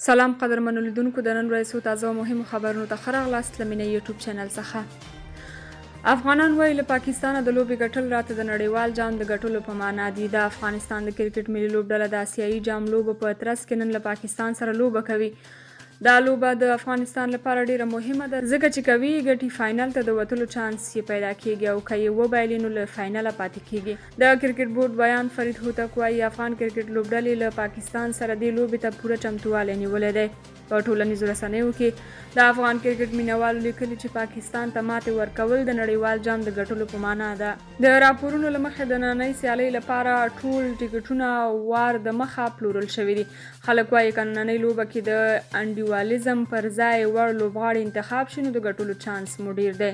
سلام قدرمنو لیدونکو، د نن ورځې څو تازه او مهمو خبرونو ته ښه راغلاست له مینه یوټیوب چینل څخه. افغانان وایي له پاکستانه د لوبې ګټل راته د نړیوال جام د ګټلو په معنا دي. د افغانستان د کرکټ ملي لوبډله د آسیایي جام لوبه په ترڅ کې نن له پاکستان سره لوبه کوي. دا لوبه د افغانستان لپاره ډیره مهمه ده ځکه چې کوي ګټي فاینل ته د وتلو چانس یې پیدا کیږي او که یې وبایلي نو له فاینله پاتې کیږي. د کرکټ بورډ بیان فرید هوتک وایي افغان کرکټ لوبډلې له پاکستان سره دې لوبې ته پوره چمتووالی نیولی دی. په ټولنیزو رسنیو کې د افغان کرکټ مینوالو لیکلي چې پاکستان ته ماتې ورکول د نړیوال جام د ګټلو په معنا ده. د راپورونو له مخې د نننۍ سیالۍ لپاره ټول ټکټونه وار د مخه پلورل شوي دي. خلک وایي که نننۍ لوبه کې د انډیوالیزم پر ځای وړ لوبغاړي انتخاب شي نو د ګټلو چانس مو ډیر دی.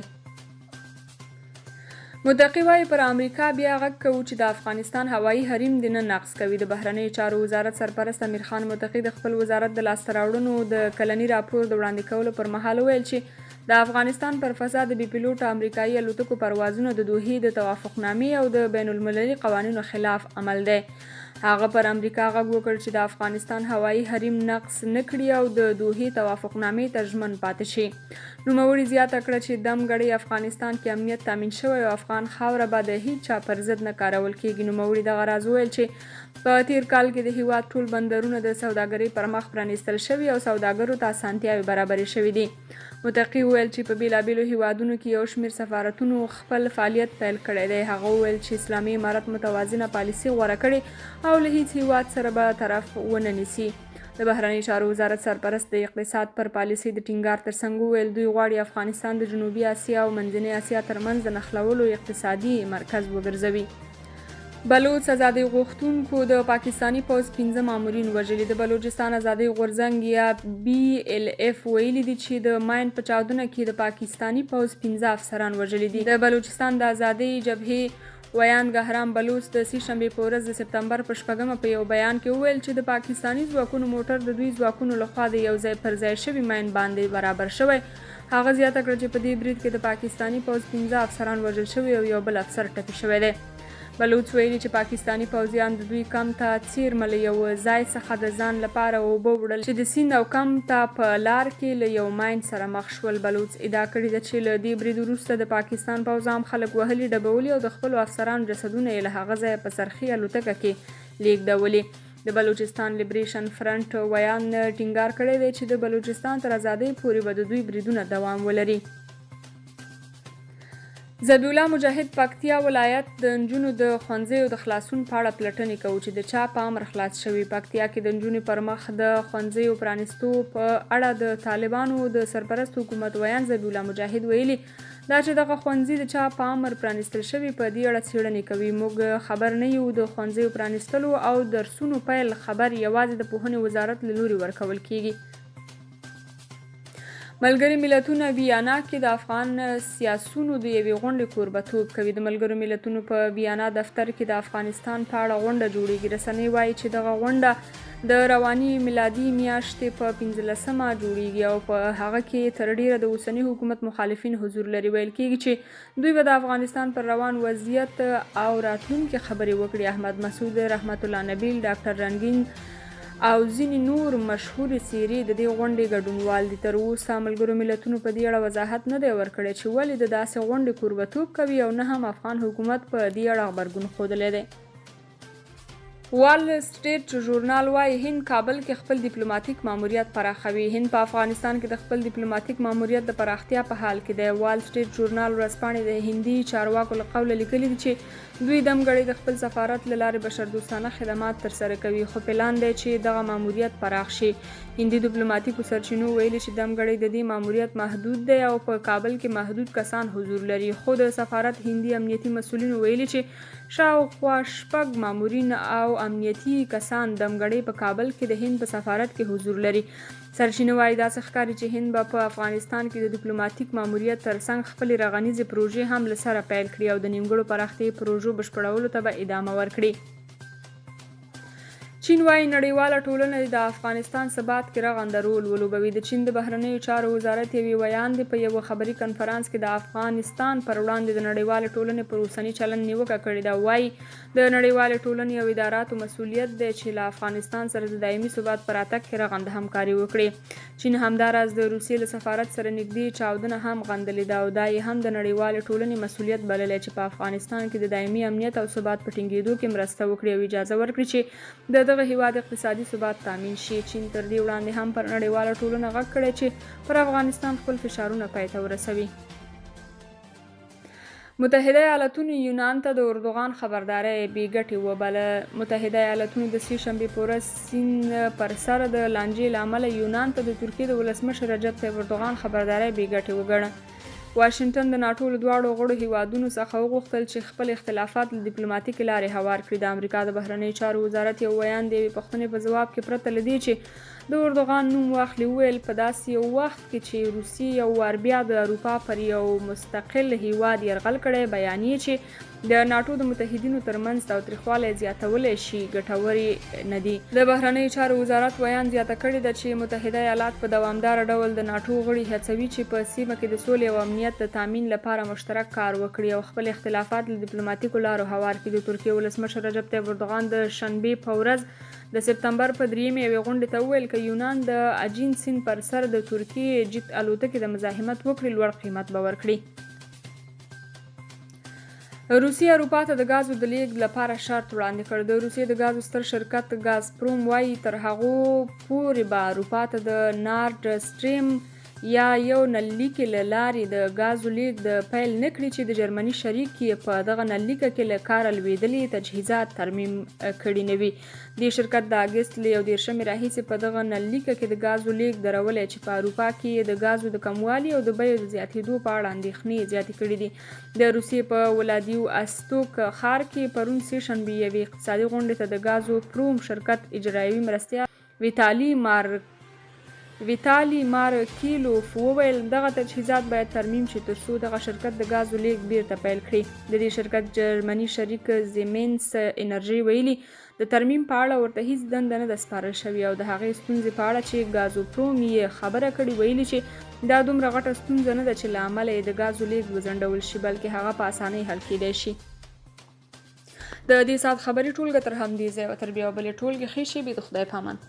متقي وایي پر امریکا بیا غږ کوو چې د افغانستان هوایي حریم دې نه نقض کوي. د بهرنیو چارو وزارت سرپرست امیر خان متقي د خپل وزارت د لاسته راوړنو د کلني راپور د وړاندې کولو پر مهال ویل چې د افغانستان پر فضا د بې پیلوټه امریکایي الوتکو پروازونه د دوحې د توافقنامې او د بین المللي قوانینو خلاف عمل دی. هغه پر امریکا غږ وکړ چې د افغانستان هوایي حریم نقض نه کړي او د دوحې توافقنامې ته ژمن پاتې شي. نوموړي زیاته کړه چې دم ګړی افغانستان کې امنیت تامین شوی او افغان خاوره به د هیڅ چا پر ضد نه کارول کیږي. نوموړي دغه راز وویل چې په تیر کال کې د هیواد ټول بندرونه د سوداګرۍ پر مخ پرانیستل شوي او سوداګرو ته اسانتیاوې برابرې شوي دي. متقي وویل چې په بیلابیلو هیوادونو کې یو شمېر سفارتونو خپل فعالیت پیل کړی دی. هغه وویل چې اسلامي امارت متوازنه پالیسي غوره کړې او له هیڅ هیواد سره به طرف ونه نیسي. د بهرنیو چارو وزارت سرپرست د اقتصاد پر پالیسۍ د ټینګار ترڅنګ وویل دوی غواړي افغانستان د جنوبي اسیا او منځنۍ اسیا ترمنځ د نښلولو اقتصادي مرکز وګرځوي. بلوچ ازادۍ غوښتونکو د پاکستاني پوځ 15 مامورین وژلي. د بلوچستان ازادۍ غورځنګ یا BLF ویلي دي چې د ماین په چاودنه کې د پاکستاني پوځ 15 افسران وژلي دي. د بلوچستان د ازادۍ جبهې ویان ګهرام بلوچ د سې شنبې په ورځ د سپتمبر په 4 په یو بیان کې وویل چې د پاکستاني ځواکونو موټر د دوی ځواکونو لخوا د یو ځای پر ځای شوي ماین باندې برابر شوی. هغه زیاته کړه چې په دې برید کې د پاکستاني پوځ 15 افسران وژل شوي او یو بل افسر ټپي شوی دی. بلوچ ویلي چې پاکستاني پوځیان د دوی کمپ ته څیرمه له یو ځای څخه د ځان لپاره اوبه وړل چې د سیند او کمپ ته په لار کې له یو ماین سره مخ شول. بلوچ ادعا کړې ده چې له دې برید وروسته د پاکستان پوځ عام خلک وهلي ډبولي او د خپلو افسرانو جسدونه یې له هغه ځایه په سرخي الوتکه کې لیږدولي. د بلوچستان لیبریشن فرنټ ویان ټینګار کړی دی چې د بلوچستان تر ازادۍ پورې به د دوی بریدونه دوام ولري. ذبیح الله مجاهد پکتیا ولایت د نجونو د ښوونځیو د خلاصون په اړه پلټنې کوي چې د چا په امر خلاص شوي. پکتیا کې د نجونو پر مخ د ښوونځیو پرانیستو په اړه د طالبانو د سرپرست حکومت ویان ذبیح الله مجاهد ویلي دا چې دغه ښوونځي د چا په امر پرانیستل شوي په دې اړه څېړنې کوي. موږ خبر نه یو د ښوونځیو پرانیستلو او درسونو پیل خبر یوازې د پوهنې وزارت له لوري ورکول کیږي. ملګري ملتونه ویانا کې د افغان سیاسونو د یوې غونډې کوربتوب کوي. د ملګرو ملتونو په ویانا دفتر کې د افغانستان په اړه غونډه جوړیږي. رسنۍ وایي چې دغه غونډه د رواني میلادي میاشتې په 15مه جوړیږي او په هغه کې تر ډیره د اوسني حکومت مخالفین حضور لري. ویل کیږي چې دوی به د افغانستان پر روان وضعیت او راتلونکي خبرې وکړي. احمد مسعود، رحمت الله نبیل، ډاکټر رنګین او ځینې نور مشهورې څیرې د دې غونډې ګډونوال دي. تر اوسه ملګرو ملتونو په دې اړه وضاحت نه دی ورکړی چې ولې د داسې غونډې کوربتوب کوي او نه هم افغان حکومت په دې اړه غبرګون ښودلی دی. وال سټریټ ژورنال وایي هند کابل کې خپل ډیپلوماټیک ماموریت پراخوي. هند په افغانستان کې د خپل ډیپلوماټیک ماموریت د پراختیا په حال کې دی. وال سټریټ ژورنال ورځپاڼې د هندي چارواکو له قوله لیکلي دي چې دوی دم ګړی د خپل سفارت له لارې بشردوستانه خدمات ترسره کوي خو پلان دی چې دغه ماموریت پراخ شي. هندي ډیپلوماټیکو سرچینو ویلي چې دم ګړی د دې ماموریت محدود دی او په کابل کې محدود کسان حضور لري. خو د سفارت هندي امنیتي مسؤلینو ویلي چې شاوخوا 6 مامورین او امنیتي کسان دمګړۍ په کابل کې د هند په سفارت کې حضور لري. سرچینه وایي داسې ښکاري چې هند به په افغانستان کې د ډیپلوماټیک ماموریت ترڅنګ خپلې رغنیزې پروژې هم له سره پیل کړي او د نیمګړو پراختیايي پروژو بشپړولو ته به ادامه ورکړي. چین وايي نړیواله ټولنه د افغانستان ثبات کې رغنده رول ولوبوي. د چین د بهرنیو چارو وزارت یوې ویاندې په یوه خبري کنفرانس کې د افغانستان پر وړاندې د نړیوالې ټولنې پر اوسني چلند نیوکه کړې ده. وايي د نړیوالې ټولنې او اداراتو مسؤلیت دی چې له افغانستان سره د دایمي ثبات پر راتګ کې رغنده همکاري وکړي. چین همداراز د روسیې له سفارت سره نږدې چاودنه هم غندلې ده او دا یې هم د نړیوالې ټولنې مسؤلیت بللی چې په افغانستان کې د دایمي امنیت او ثبات په ټینګېدو کې مرسته وکړي او اجازه ورکړي چې د دغه هیواد اقتصادي ثبات تامین شي. چین تر دې وړاندې هم پر نړیواله ټولنه غږ کړی چې پر افغانستان خپل فشارونه پای ته ورسوي. متحده ایالتونو یونان ته د اردوغان خبرداری بې ګټې وبله. متحده ایالتونو د سې شنبې په ورځ سیند پر سر د لانجې له امله یونان ته د ترکیې د ولسمشر رجب طیب اردوغان خبرداری بې ګټې وګڼه. واشنګټن د ناټو له دواړو غړو هیوادونو څخه وغوښتل چې خپل اختلافات له ډیپلوماتیکې لارې هوار کړي. د امریکا د بهرنیو چارو وزارت یو ویان د یوې پوښتنې په ځواب کې پرته له دې چې د اردوغان نوم واخلي وویل په داسې یو وخت کې چې روسیې یو وار بیا د اروپا پر یو مستقل هیواد یرغل کړی بیانیې چې د ناټو د متحدینو ترمنځ تاوتریخوالی زیاتولی شي ګټورې نه دي. د بهرنیو چارو وزارت ویان زیاته کړې ده چې متحده ایالات په دوامداره ډول د ناټو غړي هڅوي چې په سیمه کې د سولې او امنیت د تامین لپاره مشترک کار وکړي او خپل اختلافات له ډیپلوماتیکو لارو هوار کړي. د ترکیې ولسمشر رجب طیب اردوغان د شنبې په ورځ د سپتمبر په 3 یوې غونډې ته وویل که یونان د اجین سیند پر سر د ترکیې جیت الوتکې د مزاحمت وکړي لوړ قیمت به ورکړي. روسیې اروپا ته د ګازو د لیږد لپاره شرط وړاندې کړ. د روسیې د ګازو ستر شرکت ګازپروم وايي تر هغو پورې به اروپا ته د نارډ سټریم یا یو نللیکې له لارې د ګازو لیږد پیل نه کړي چې د جرمني شریک یې په دغه نللیکه کې له کاره لوېدلي تجهیزات ترمیم کړي نه وي. دې شرکت د اګست له 21 راهیسې په دغه نللیکه کې د ګازو لیږد درولی چې په اروپا کې د ګازو د کموالي او د بیو د زیاتېدو په اړه اندېښنې زیاتې کړي دي. د روسیې په ولادیو استوک ښار کې پرون سې شنبې یوې اقتصادي غونډې ته د ګازو پروم شرکت اجرایوي مرستیال ویتالي مارکیلوف وویل دغه تجهیزات باید ترمیم شي ترڅو دغه شرکت د ګازو لیږد بیرته پیل کړي. د دې شرکت جرمني شریک زیمنس انرژي ویلي د ترمیم په اړه ورته هیڅ دنده نه ده سپارل شوې او د هغې ستونزې په اړه چې ګازو پروم یې خبره کړې ویلي چې دا دومره غټه ستونزه نه ده چې له امله یې د ګازو لیږد وځنډول شي بلکې هغه په اسانۍ حل کیدی شي. د دې ساعت خبري ټولګه تر همدې ځایه تر بیا بلې ټولګې ښې شېبې د خدای په امان.